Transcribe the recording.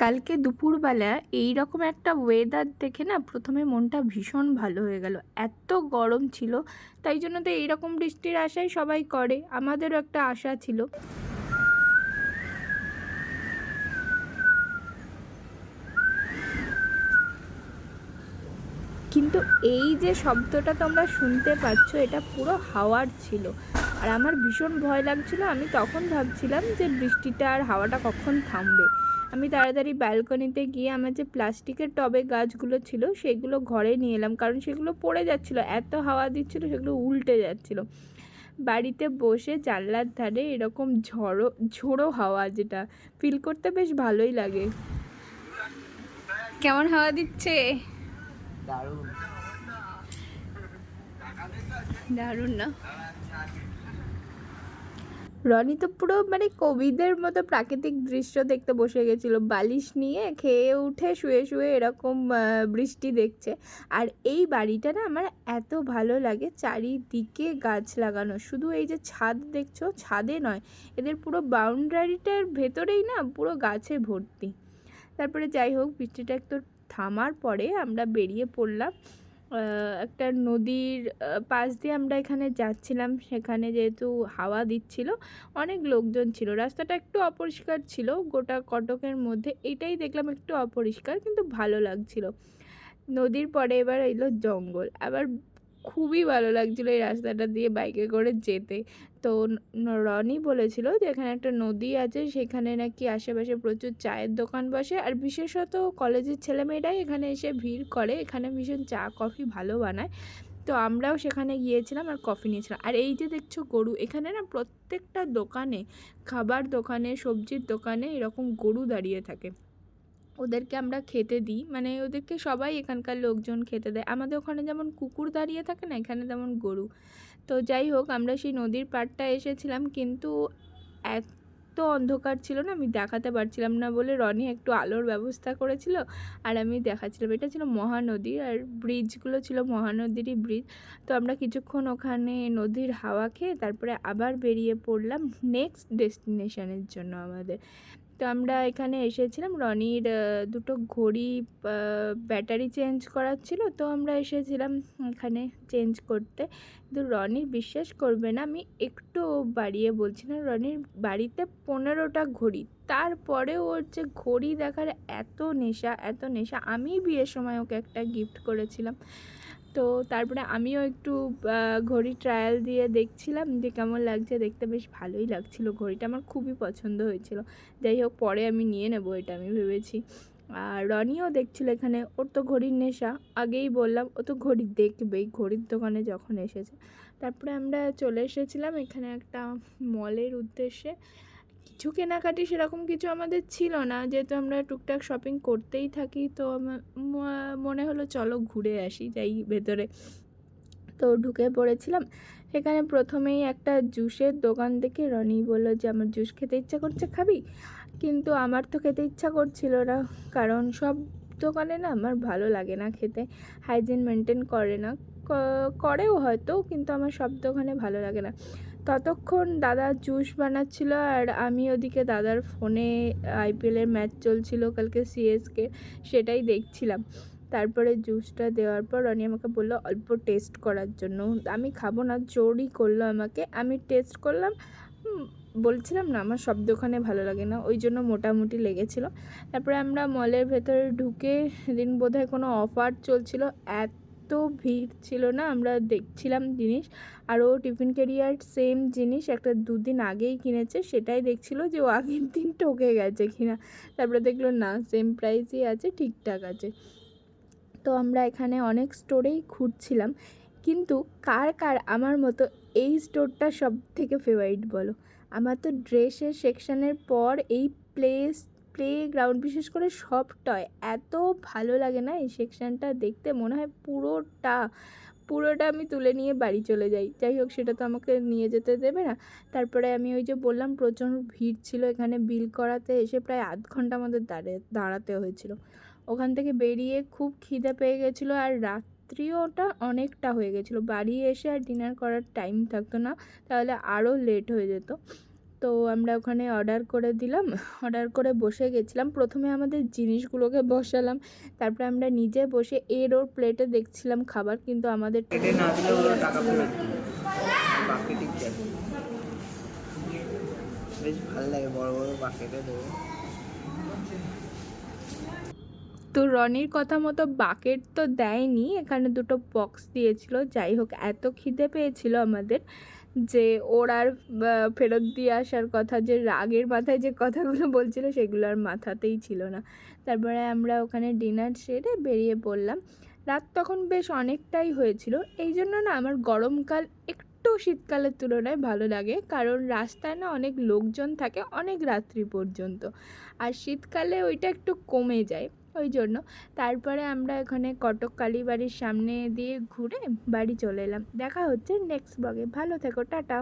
কালকে দুপুরবেলা এইরকম একটা ওয়েদার দেখে না প্রথমে মনটা ভীষণ ভালো হয়ে গেল। এত গরম ছিল, তাই জন্য তো এইরকম বৃষ্টির আশাই সবাই করে, আমাদেরও একটা আশা ছিল। কিন্তু এই যে শব্দটা তোমরা শুনতে পাচ্ছ, এটা পুরো হাওয়ার ছিল। আর আমার ভীষণ ভয় লাগছিল। আমি তখন ভাবছিলাম যে বৃষ্টিটা আর হাওয়াটা কখন থামবে। আমি তাড়াতাড়ি ব্যালকনিতে গিয়ে আমার যে প্লাস্টিকের টবে গাছগুলো ছিল সেগুলো ঘরে নিয়ে এলাম, কারণ সেগুলো পড়ে যাচ্ছিলো, এত হাওয়া দিচ্ছিলো সেগুলো উল্টে যাচ্ছিলো। বাড়িতে বসে জানলার ধারে এরকম ঝোড়ো হাওয়া, যেটা ফিল করতে বেশ ভালোই লাগে। কেমন হাওয়া দিচ্ছে? দারুণ। দারুণ না? রনি তো পুরো মানে কবিদের মতো প্রাকৃতিক দৃশ্য দেখতে বসে গেছিল, বালিশ নিয়ে খেয়ে উঠে শুয়ে শুয়ে এরকম বৃষ্টি দেখছে। আর এই বাড়িটা না আমার এত ভালো লাগে, চারিদিকে গাছ লাগানো। শুধু এই যে ছাদ দেখছো, ছাদে নয়, এদের পুরো বাউন্ডারিটার ভেতরেই না পুরো গাছে ভর্তি। তারপরে যাই হোক, বৃষ্টিটা একটু থামার পরে আমরা বেরিয়ে পড়লাম একটা নদীর পাশ দিয়ে। আমরা এখানে যাচ্ছিলাম, সেখানে যেহেতু হাওয়া দিচ্ছিল, অনেক লোকজন ছিল, রাস্তাটা একটু অপরিষ্কার ছিল গোটা কটকের মধ্যে। এটাই দেখলাম একটু অপরিষ্কার, কিন্তু ভালো লাগছিল। নদীর পরে এবার এলো জঙ্গল। আবার খুবই ভালো লাগছিলো এই রাস্তাটা দিয়ে বাইকে করে যেতে। তো রনি বলেছিল যে এখানে একটা নদী আছে, সেখানে নাকি আশেপাশে প্রচুর চায়ের দোকান বসে, আর বিশেষত কলেজের ছেলেমেয়েরাই এখানে এসে ভিড় করে। এখানে ভীষণ চা কফি ভালো বানায়। তো আমরাও সেখানে গিয়েছিলাম আর কফি নিয়েছিলাম। আর এই যে দেখছো গরু, এখানে না প্রত্যেকটা দোকানে, খাবার দোকানে, সবজির দোকানে এরকম গরু দাঁড়িয়ে থাকে। ওদেরকে আমরা খেতে দিই, মানে ওদেরকে সবাই এখানকার লোকজন খেতে দেয়। আমাদের ওখানে যেমন কুকুর দাঁড়িয়ে থাকে না, এখানে তেমন গরু। তো যাই হোক, আমরা সেই নদীর পাড়টা এসেছিলাম, কিন্তু এত অন্ধকার ছিল না, আমি দেখাতে পারছিলাম না বলে রনি একটু আলোর ব্যবস্থা করেছিল আর আমি দেখাচ্ছিলাম। এটা ছিল মহানদী, আর ব্রিজগুলো ছিল মহানদীরই ব্রিজ। তো আমরা কিছুক্ষণ ওখানে নদীর হাওয়া খেয়ে তারপরে আবার বেরিয়ে পড়লাম নেক্সট ডেস্টিনেশনের জন্য আমাদের। তো আমরা এখানে এসেছিলাম, রনির দুটো ঘড়ি ব্যাটারি চেঞ্জ করার ছিল, তো আমরা এসেছিলাম এখানে চেঞ্জ করতে। কিন্তু রনির বিশ্বাস করবে না, আমি একটু বাড়িয়ে বলছি না, রনির বাড়িতে 15টা ঘড়ি। তারপরেও ওর যে ঘড়ি দেখার এত নেশা, এত নেশা। আমি বিয়ের সময় ওকে একটা গিফট করেছিলাম। তো তারপরে আমিও একটু ঘড়ি ট্রায়াল দিয়ে দেখছিলাম যে কেমন লাগছে। দেখতে বেশ ভালোই লাগছিল, ঘড়িটা আমার খুবই পছন্দ হয়েছিল। যাই হোক, পরে আমি নিয়ে নেব এটা আমি ভেবেছি। আর রনিও দেখছিল এখানে, ওর তো ঘড়ির নেশা, আগেই বললাম, ও তো ঘড়ি দেখবেই ঘড়ির দোকানে যখন এসেছে। তারপরে আমরা চলে এসেছিলাম এখানে একটা মলের উদ্দেশ্যে। কিছু কেনাকাটি সেরকম কিছু আমাদের ছিল না, যেহেতু আমরা টুকটাক শপিং করতেই থাকি। তো মনে হলো চলো ঘুরে আসি, যাই ভেতরে। তো ঢুকে পড়েছিলাম। সেখানে প্রথমেই একটা জুসের দোকান দেখে রনি বললো যে আমার জুস খেতে ইচ্ছা করছে, খাবি? কিন্তু আমার তো খেতে ইচ্ছা করছিল না, কারণ সব দোকানে না আমার ভালো লাগে না খেতে, হাইজিন মেনটেন করে না। করেও হয়তো, কিন্তু আমার সব দোকানে ভালো লাগে না। ততক্ষণ দাদা জুস বানাচ্ছিল, আর আমি ওদিকে দাদার ফোনে আইপিএলের ম্যাচ চলছিল কালকে সিএসকে, সেটাই দেখছিলাম। তারপরে জুসটা দেওয়ার পর রনি আমাকে বললো অল্প টেস্ট করার জন্য। আমি খাবো না, জোরই করলো আমাকে। আমি টেস্ট করলাম। বলছিলাম না আমার সব দোকানে ভালো লাগে না, ওই জন্য মোটামুটি লেগেছিলো। তারপরে আমরা মলের ভেতরে ঢুকে, সেদিন বোধহয় কোনো অফার চলছিল, এত ভিড় ছিল না, আমরা দেখছিলাম জিনিস। আর ও টিফিন ক্যারিয়ার সেম জিনিস একটা 2 দিন আগেই কিনেছে, সেটাই দেখছিল যে ও আগের দিন ঠকে গেছে কিনা। তারপরে দেখলো না, সেম প্রাইসই আছে, ঠিকঠাক আছে। তো আমরা এখানে অনেক স্টোরেই ঘুরছিলাম, কিন্তু কার কার আমার মতো এই স্টোরটা সব থেকে ফেভারিট বলো? আমার তো ড্রেসের সেকশানের পর এই প্লে গ্রাউন্ড, বিশেষ করে সব টয়, এত ভালো লাগে না এই সেকশানটা দেখতে, মনে হয় পুরোটা আমি তুলে নিয়ে বাড়ি চলে যাই। যাই হোক, সেটা তো আমাকে নিয়ে যেতে দেবে না। তারপরে আমি ওই যে বললাম প্রচণ্ড ভিড় ছিল এখানে, বিল করাতে এসে প্রায় আধ ঘন্টা আমাদের দাঁড়াতে হয়েছিল। ওখান থেকে বেরিয়ে খুব খিদে পেয়ে গেছিলো, আর রাত্রিওটা অনেকটা হয়ে গেছিলো। বাড়ি এসে আর ডিনার করার টাইম থাকতো না, তাহলে আরও লেট হয়ে যেত। তো আমরা ওখানে অর্ডার করে দিলাম, অর্ডার করে বসে গেছিলাম। প্রথমে আমাদের জিনিসগুলোকে বসালাম, তারপরে আমরা নিজে বসে এর ওর প্লেটে দেখছিলাম খাবার, কিন্তু আমাদের কেটে না দিলে ওরা টাকা ফেরত দিবে। বাকেটিং দেয়। বেশ ভালো লাগে, বড় বড় বাকেটে দেবে। তো রনির কথা মতো বাকেট তো দেয়নি, এখানে দুটো বক্স দিয়েছিল। যাই হোক, এত খিদে পেয়েছিল আমাদের যে ওর আর ফেরত দিয়ে আসার কথা, যে রাগের মাথায় যে কথাগুলো বলছিল সেগুলো আর মাথাতেই ছিল না। তারপরে আমরা ওখানে ডিনার সেরে বেরিয়ে পড়লাম। রাত তখন বেশ অনেকটাই হয়েছিল। এই জন্য না আমার গরমকাল একটু শীতকালের তুলনায় ভালো লাগে, কারণ রাস্তায় না অনেক লোকজন থাকে অনেক রাত্রি পর্যন্ত, আর শীতকালে ওইটা একটু কমে যায় ওই জন্য। তারপরে আমরা এখানে কটক কালীবাড়ির সামনে দিয়ে ঘুরে বাড়ি চলে এলাম। দেখা হচ্ছে নেক্সট ব্লগে। ভালো থেকো, টাটা।